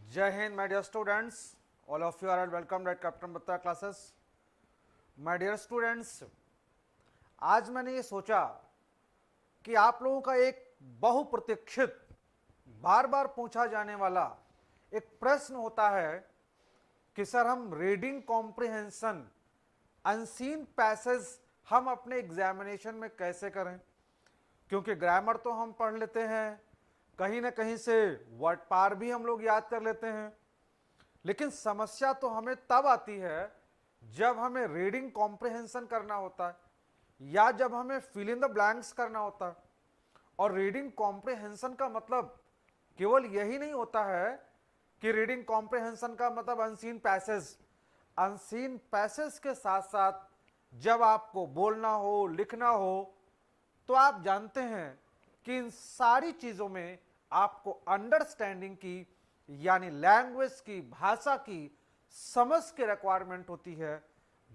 जय Hind my dear students, all of you are welcome at captain Batta classes. My dear students, आज मैंने ये सोचा कि आप लोगों का एक बहुप्रतीक्षित बार बार पूछा जाने वाला एक प्रश्न होता है कि सर हम रीडिंग कॉम्प्रिहेंशन अनसीन पैसेज हम अपने एग्जामिनेशन में कैसे करें। क्योंकि ग्रामर तो हम पढ़ लेते हैं, कहीं ना कहीं से वर्ड पार भी हम लोग याद कर लेते हैं, लेकिन समस्या तो हमें तब आती है जब हमें रीडिंग कॉम्प्रिहेंशन करना होता है या जब हमें फिल इन द ब्लैंक्स करना होता है। और रीडिंग कॉम्प्रिहेंशन का मतलब केवल यही नहीं होता है कि रीडिंग कॉम्प्रिहेंशन का मतलब अनसीन पैसेज के साथ साथ जब आपको बोलना हो, लिखना हो, तो आप जानते हैं कि इन सारी चीजों में आपको अंडरस्टैंडिंग की यानी लैंग्वेज की, भाषा की समझ की रिक्वायरमेंट होती है।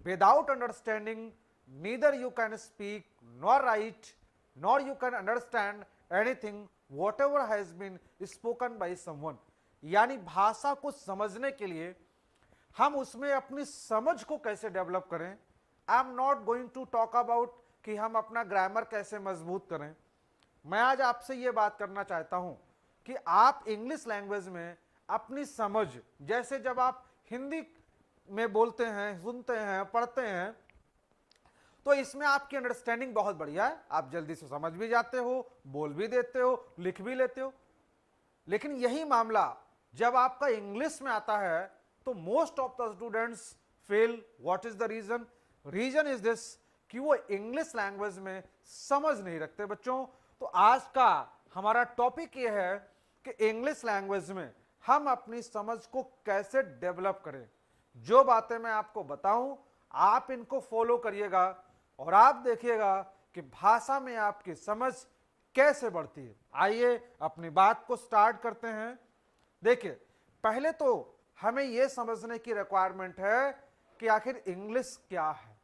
Without understanding neither you can speak nor write nor you can understand anything whatever has been spoken by someone. यानी भाषा को समझने के लिए हम उसमें अपनी समझ को कैसे डेवलप करें। I am not going to talk about कि हम अपना ग्रामर कैसे मजबूत करें। मैं आज आपसे ये बात करना चाहता हूं कि आप इंग्लिश लैंग्वेज में अपनी समझ, जैसे जब आप हिंदी में बोलते हैं, सुनते हैं, पढ़ते हैं, तो इसमें आपकी अंडरस्टैंडिंग बहुत बढ़िया है, आप जल्दी से समझ भी जाते हो, बोल भी देते हो, लिख भी लेते हो। लेकिन यही मामला जब आपका इंग्लिश में आता है तो most of the students fail. What is the reason? Reason is this कि वो इंग्लिश लैंग्वेज में समझ नहीं रखते बच्चों। तो आज का हमारा टॉपिक ये है कि इंग्लिश लैंग्वेज में हम अपनी समझ को कैसे डेवलप करें। जो बातें मैं आपको बताऊं आप इनको फॉलो करिएगा और आप देखिएगा कि भाषा में आपकी समझ कैसे बढ़ती है। आइए अपनी बात को स्टार्ट करते हैं। देखिए, पहले तो हमें यह समझने की रिक्वायरमेंट है कि आखिर इंग्लिश क्या है,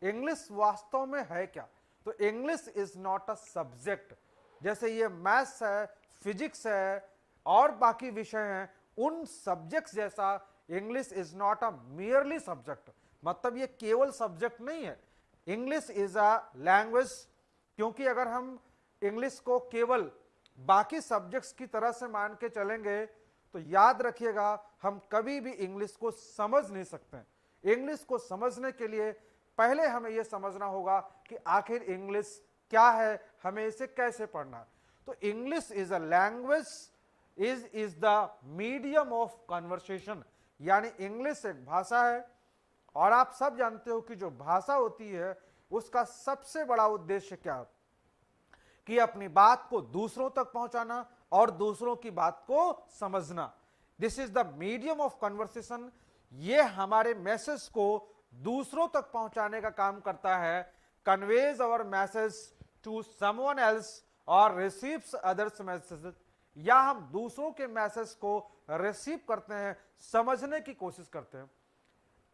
इंग्लिश वास्तव में है क्या। तो English is not a subject. जैसे ये मैथ्स है, फिजिक्स है और बाकी विषय हैं, उन सब्जेक्ट्स जैसा English is not a merely subject. मतलब ये केवल सब्जेक्ट नहीं है, इंग्लिश इज अ लैंग्वेज। क्योंकि अगर हम इंग्लिश को केवल बाकी सब्जेक्ट्स की तरह से मान के चलेंगे तो याद रखिएगा हम कभी भी इंग्लिश को समझ नहीं सकते। इंग्लिश को समझने के लिए पहले हमें यह समझना होगा कि आखिर इंग्लिश क्या है, हमें इसे कैसे पढ़ना है। तो English is a language, is the medium of conversation. यानी इंग्लिश एक भाषा है और आप सब जानते हो कि जो भाषा होती है उसका सबसे बड़ा उद्देश्य क्या है कि अपनी बात को दूसरों तक पहुंचाना और दूसरों की बात को समझना। This is the medium of conversation. ये हमारे मैसेज को दूसरों तक पहुंचाने का काम करता है। Conveys our message to someone else और रिसीव्स अदर्स मैसेज, या हम दूसरों के मैसेज को रिसीव करते हैं, समझने की कोशिश करते हैं।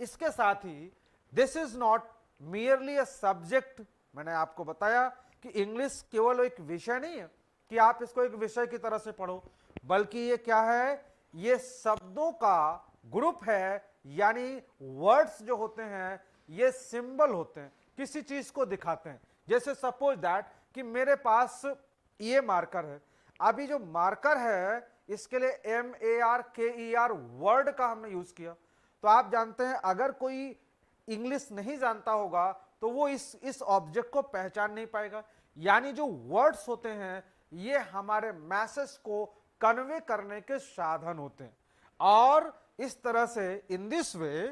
इसके साथ ही this is not merely a subject. मैंने आपको बताया कि इंग्लिश केवल एक विषय नहीं है कि आप इसको एक विषय की तरह से पढ़ो, बल्कि ये क्या है, ये शब्दों का ग्रुप है। यानी वर्ड्स जो होते हैं ये सिंबल होते हैं, किसी चीज को दिखाते हैं। जैसे सपोज दैट कि मेरे पास ये मार्कर है। अभी जो मार्कर है इसके लिए MARKER वर्ड का हमने यूज किया। तो आप जानते हैं अगर कोई इंग्लिश नहीं जानता होगा तो वो इस ऑब्जेक्ट को पहचान नहीं पाएगा। यानी जो वर्ड्स होते हैं ये हमारे मैसेज को कन्वे करने के साधन होते हैं। और इस तरह से in this way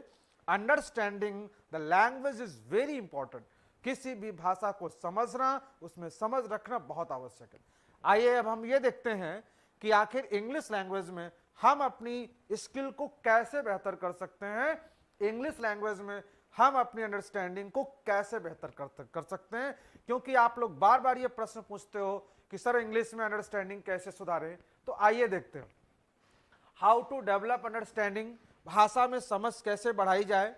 understanding the language is very important. किसी भी भाषा को समझना, उसमें समझ रखना बहुत आवश्यक है। आइए अब हम ये देखते हैं कि आखिर इंग्लिश लैंग्वेज में हम अपनी स्किल को कैसे बेहतर कर सकते हैं, इंग्लिश लैंग्वेज में हम अपनी अंडरस्टैंडिंग को कैसे बेहतर कर सकते हैं। क्योंकि आप लोग बार बार ये प्रश्न पूछते हो कि सर इंग्लिश में अंडरस्टैंडिंग कैसे सुधारें। तो आइए देखते हैं हाउ टू डेवलप अंडरस्टैंडिंग, भाषा में समझ कैसे बढ़ाई जाए।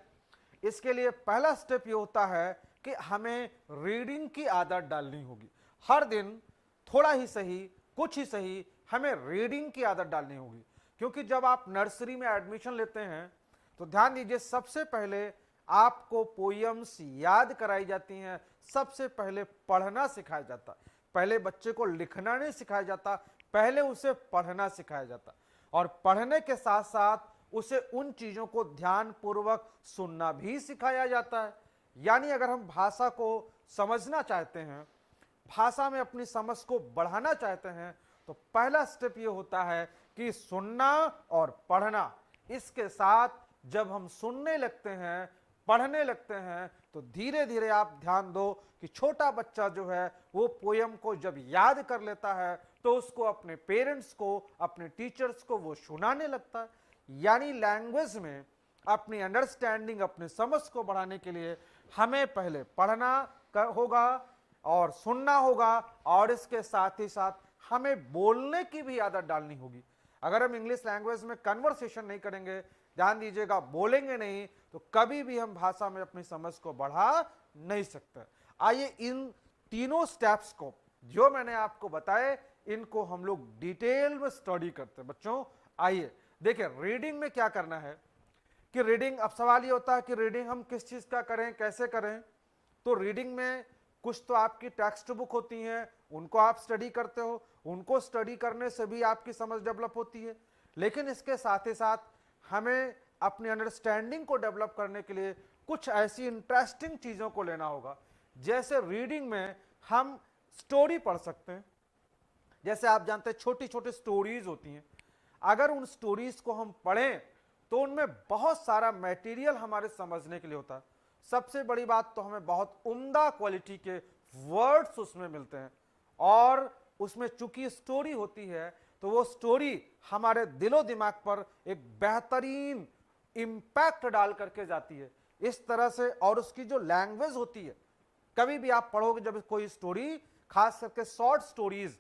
इसके लिए पहला स्टेप ये होता है कि हमें रीडिंग की आदत डालनी होगी। हर दिन थोड़ा ही सही, कुछ ही सही, हमें रीडिंग की आदत डालनी होगी। क्योंकि जब आप नर्सरी में एडमिशन लेते हैं तो ध्यान दीजिए, सबसे पहले आपको पोयम्स याद कराई जाती हैं, सबसे पहले पढ़ना सिखाया जाता। पहले बच्चे को लिखना नहीं सिखाया जाता, पहले उसे पढ़ना सिखाया जाता, और पढ़ने के साथ साथ उसे उन चीजों को ध्यान पूर्वक सुनना भी सिखाया जाता है। यानी अगर हम भाषा को समझना चाहते हैं, भाषा में अपनी समझ को बढ़ाना चाहते हैं, तो पहला स्टेप ये होता है कि सुनना और पढ़ना। इसके साथ जब हम सुनने लगते हैं, पढ़ने लगते हैं, तो धीरे धीरे आप ध्यान दो कि छोटा बच्चा जो है वो पोयम को जब याद कर लेता है तो उसको अपने पेरेंट्स को, अपने टीचर्स को वो सुनाने लगता है। यानी लैंग्वेज में अपनी अंडरस्टैंडिंग, अपनी समझ को बढ़ाने के लिए हमें पहले पढ़ना होगा और सुनना होगा, और इसके साथ ही साथ हमें बोलने की भी आदत डालनी होगी। अगर हम इंग्लिश लैंग्वेज में कन्वर्सेशन नहीं करेंगे, ध्यान दीजिएगा, बोलेंगे नहीं, तो कभी भी हम भाषा में अपनी समझ को बढ़ा नहीं सकते। आइए इन तीनों स्टेप्स को जो मैंने आपको बताए, इनको हम लोग डिटेल में स्टडी करते हैं। बच्चों आइए देखिए, रीडिंग में क्या करना है कि रीडिंग, अब सवाल ये होता है कि रीडिंग हम किस चीज का करें, कैसे करें। तो रीडिंग में कुछ तो आपकी टेक्स्ट बुक होती हैं, उनको आप स्टडी करते हो, उनको स्टडी करने से भी आपकी समझ डेवलप होती है। लेकिन इसके साथ ही साथ हमें अपनी अंडरस्टैंडिंग को डेवलप करने के लिए कुछ ऐसी इंटरेस्टिंग चीजों को लेना होगा। जैसे रीडिंग में हम स्टोरी पढ़ सकते हैं। जैसे आप जानते हैं छोटी छोटी स्टोरीज होती हैं, अगर उन स्टोरीज को हम पढ़ें तो उनमें बहुत सारा मटेरियल हमारे समझने के लिए होता है। सबसे बड़ी बात तो हमें बहुत उम्दा क्वालिटी के वर्ड्स उसमें मिलते हैं, और उसमें चूंकि स्टोरी होती है तो वो स्टोरी हमारे दिलो दिमाग पर एक बेहतरीन इंपैक्ट डाल करके जाती है इस तरह से। और उसकी जो लैंग्वेज होती है, कभी भी आप पढ़ोगे जब कोई स्टोरी, खास करके शॉर्ट स्टोरीज,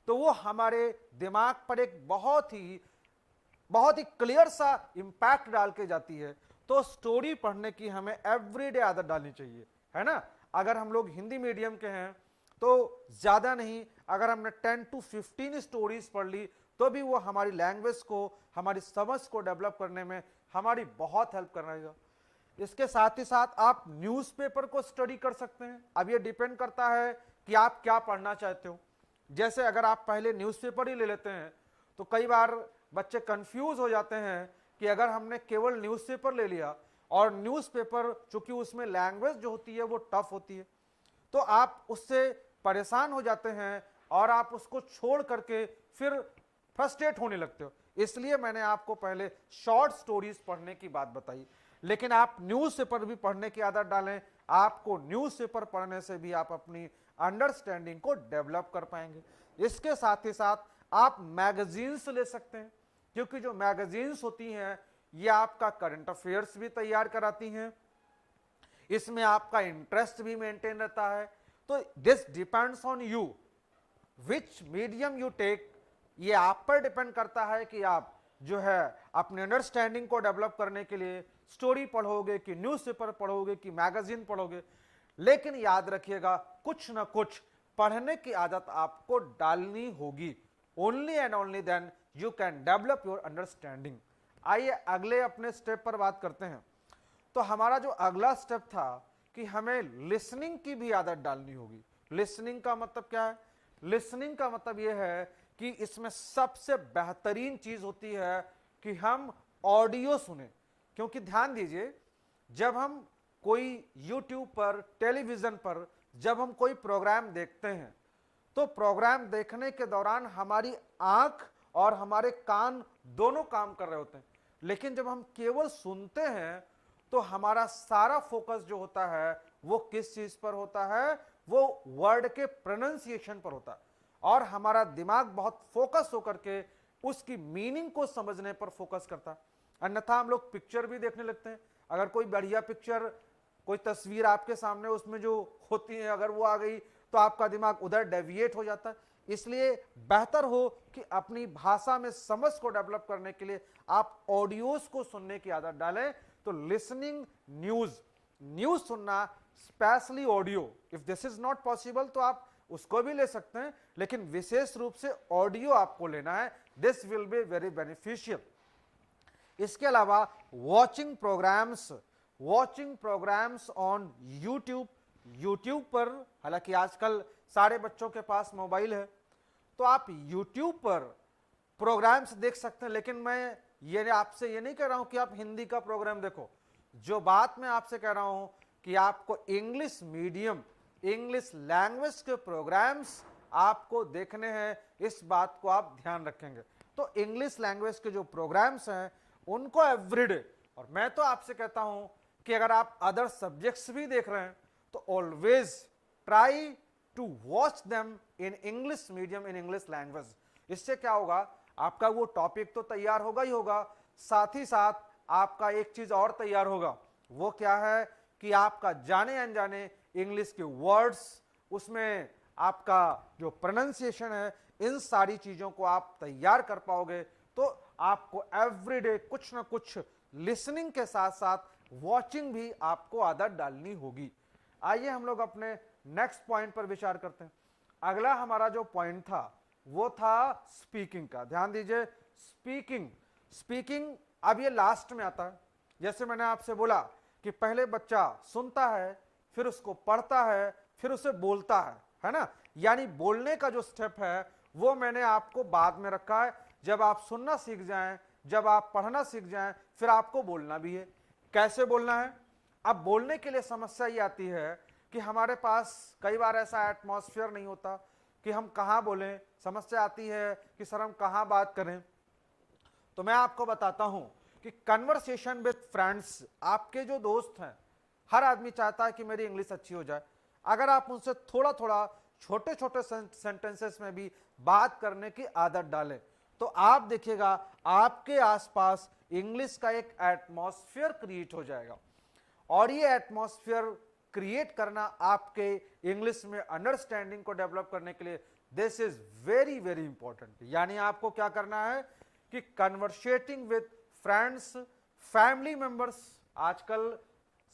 तो वो हमारे दिमाग पर एक बहुत ही क्लियर सा इंपैक्ट डाल के जाती है। तो स्टोरी पढ़ने की हमें एवरीडे आदत डालनी चाहिए, है ना। अगर हम लोग हिंदी मीडियम के हैं तो ज्यादा नहीं, अगर हमने 10 to 15 स्टोरीज पढ़ ली तो भी वो हमारी लैंग्वेज को, हमारी समझ को डेवलप करने में हमारी बहुत हेल्प करेगा। इसके साथ ही साथ आप न्यूज़पेपर को स्टडी कर सकते हैं। अब ये डिपेंड करता है कि आप क्या पढ़ना चाहते हो। जैसे अगर आप पहले न्यूज़पेपर ही ले लेते हैं तो कई बार बच्चे कंफ्यूज हो जाते हैं कि अगर हमने केवल न्यूज़पेपर ले लिया, और न्यूज़पेपर चूंकि उसमें लैंग्वेज जो होती है वो टफ होती है, तो आप उससे परेशान हो जाते हैं और आप उसको छोड़ करके फिर फ्रस्ट्रेट होने लगते हो। इसलिए मैंने आपको पहले शॉर्ट स्टोरीज पढ़ने की बात बताई। लेकिन आप न्यूज़पेपर भी पढ़ने की आदत डालें, आपको न्यूज़पेपर पढ़ने से भी आप अपनी अंडरस्टैंडिंग को डेवलप कर पाएंगे। इसके साथ ही साथ आप मैगजीन्स ले सकते हैं, क्योंकि जो मैगजीन्स होती हैं ये आपका करंट अफेयर्स भी तैयार कराती हैं, इसमें आपका इंटरेस्ट भी मेंटेन रहता है। तो this depends on you which medium you take. ये आप पर डिपेंड करता है कि आप जो है अपने अंडरस्टैंडिंग को डेवलप करने के लिए स्टोरी पढ़ोगे कि न्यूज़पेपर पढ़ोगे कि मैगजीन पढ़ोगे। लेकिन याद रखिएगा, कुछ ना कुछ पढ़ने की आदत आपको डालनी होगी। Only and only then you can develop your understanding. आइए अगले अपने स्टेप पर बात करते हैं। तो हमारा जो अगला स्टेप था कि हमें लिसनिंग की भी आदत डालनी होगी। लिसनिंग का मतलब क्या है? लिसनिंग का मतलब यह है कि इसमें सबसे बेहतरीन चीज होती है कि हम ऑडियो सुने। क्योंकि ध्यान दीजिए, जब हम कोई YouTube पर, टेलीविजन पर जब हम कोई प्रोग्राम देखते हैं तो प्रोग्राम देखने के दौरान हमारी आंख और हमारे कान दोनों काम कर रहे होते हैं। लेकिन जब हम केवल सुनते हैं तो हमारा सारा फोकस जो होता है वो किस चीज पर होता है? वो वर्ड के प्रोनाउंसिएशन पर होता है, और हमारा दिमाग बहुत फोकस होकर के उसकी मीनिंग को समझने पर फोकस करता है। अन्यथा हम लोग पिक्चर भी देखने लगते हैं। अगर कोई बढ़िया पिक्चर, कोई तस्वीर आपके सामने उसमें जो होती है, अगर वो आ गई तो आपका दिमाग उधर डेविएट हो जाता है। इसलिए बेहतर हो कि अपनी भाषा में समझ को डेवलप करने के लिए आप ऑडियोज को सुनने की आदत डालें। तो लिसनिंग न्यूज सुनना, specially audio, if this is not possible तो आप उसको भी ले सकते हैं, लेकिन विशेष रूप से ऑडियो आपको लेना है, this will be very beneficial. इसके अलावा वॉचिंग प्रोग्राम्स ऑन यूट्यूब पर, हालांकि आजकल सारे बच्चों के पास मोबाइल है तो आप यूट्यूब पर प्रोग्राम्स देख सकते हैं, लेकिन मैं ये आपसे ये नहीं कह रहा हूं कि आप हिंदी का प्रोग्राम देखो। जो बात मैं आपसे कह रहा हूं कि आपको इंग्लिश मीडियम, इंग्लिश लैंग्वेज के प्रोग्राम्स आपको देखने हैं, इस बात को आप ध्यान रखेंगे। तो इंग्लिश लैंग्वेज के जो प्रोग्राम्स हैं उनको एवरीडे, और मैं तो आपसे कहता हूं कि अगर आप अदर सब्जेक्ट्स भी देख रहे हैं तो always try to watch them in English medium, in English language. इससे क्या होगा, आपका वो टॉपिक तो तैयार होगा ही होगा, साथ ही साथ आपका एक चीज और तैयार होगा, वो क्या है कि आपका जाने अनजाने इंग्लिश के वर्ड्स, उसमें आपका जो प्रोनाउंसिएशन है, इन सारी चीजों को आप तैयार कर पाओगे। तो आपको एवरीडे कुछ ना कुछ लिसनिंग के साथ साथ वॉचिंग भी आपको आदत डालनी होगी। आइए हम लोग अपने नेक्स्ट पॉइंट पर विचार करते हैं। अगला हमारा जो पॉइंट था वो था स्पीकिंग का। ध्यान दीजिए, स्पीकिंग अब ये लास्ट में आता है। जैसे मैंने आपसे बोला कि पहले बच्चा सुनता है, फिर उसको पढ़ता है, फिर उसे बोलता है ना। यानी बोलने का जो स्टेप है वो मैंने आपको बाद में रखा है। जब आप सुनना सीख जाएं, जब आप पढ़ना सीख जाएं, फिर आपको बोलना भी है। कैसे बोलना है? अब बोलने के लिए समस्या ये आती है कि हमारे पास कई बार ऐसा एटमॉस्फेयर नहीं होता कि हम कहाँ बोलें। समस्या आती है कि सर हम कहाँ बात करें। तो मैं आपको बताता हूं कि कन्वर्सेशन विद फ्रेंड्स, आपके जो दोस्त हैं, हर आदमी चाहता है कि मेरी इंग्लिश अच्छी हो जाए। अगर आप उनसे थोड़ा थोड़ा छोटे छोटे सेंटेंसेस में भी बात करने की आदत डालें तो आप देखिएगा आपके आसपास इंग्लिश का एक एटमॉस्फेयर क्रिएट हो जाएगा। और ये एटमॉस्फेयर क्रिएट करना आपके इंग्लिश में अंडरस्टैंडिंग को डेवलप करने के लिए this is very very important. यानी आपको क्या करना है कि कन्वर्सेटिंग विद फ्रेंड्स, फैमिली मेंबर्स। आजकल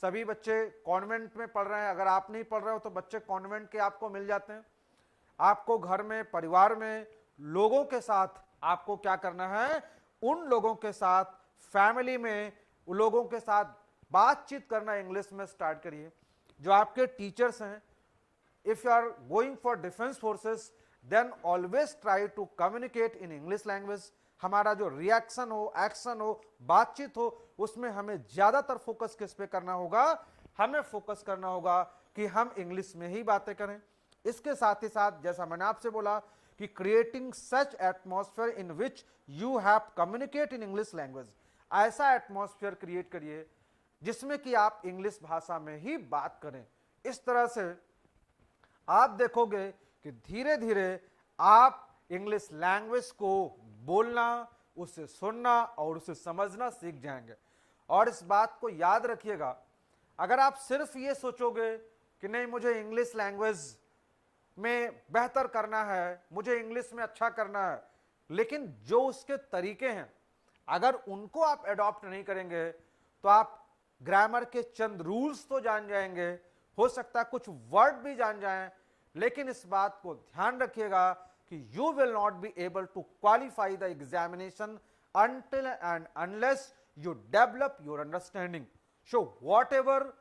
सभी बच्चे कॉन्वेंट में पढ़ रहे हैं, अगर आप नहीं पढ़ रहे हो तो बच्चे कॉन्वेंट के आपको मिल जाते हैं। आपको घर में, परिवार में लोगों के साथ आपको क्या करना है, उन लोगों के साथ, फैमिली में लोगों के साथ बातचीत करना इंग्लिश में स्टार्ट करिए। जो आपके टीचर्स हैं, if you are going for defence forces then always try to communicate in English language. हमारा जो रिएक्शन हो, एक्शन हो, बातचीत हो, उसमें हमें ज्यादातर फोकस किस पे करना होगा? हमें फोकस करना होगा कि हम इंग्लिश में ही बातें करें। इसके साथ ही साथ जैसा मैंने आपसे बोला कि creating such atmosphere in which you have communicate in English language, ऐसा एटमॉस्फेयर क्रिएट करिए जिसमें कि आप इंग्लिश भाषा में ही बात करें। इस तरह से आप देखोगे कि धीरे धीरे आप इंग्लिश लैंग्वेज को बोलना, उसे सुनना और उसे समझना सीख जाएंगे। और इस बात को याद रखिएगा, अगर आप सिर्फ ये सोचोगे कि नहीं मुझे इंग्लिश लैंग्वेज में बेहतर करना है, मुझे इंग्लिश में अच्छा करना है, लेकिन जो उसके तरीके हैं अगर उनको आप एडॉप्ट नहीं करेंगे तो आप ग्रामर के चंद रूल्स तो जान जाएंगे, हो सकता है कुछ वर्ड भी जान जाएं, लेकिन इस बात को ध्यान रखिएगा कि you will not be able to qualify the examination until and unless you develop your understanding. So whatever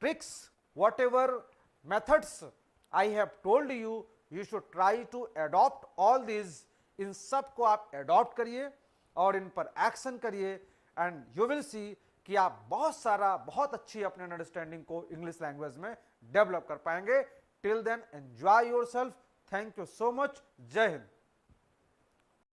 tricks, whatever methods I have told you, you should try to adopt all these. इन सब को आप adopt करिए और इन पर action करिए and you will see कि आप बहुत अच्छी अपने अंडरस्टैंडिंग को इंग्लिश लैंग्वेज में डेवलप कर पाएंगे। Till then enjoy yourself. Thank you so much. जय हिंद।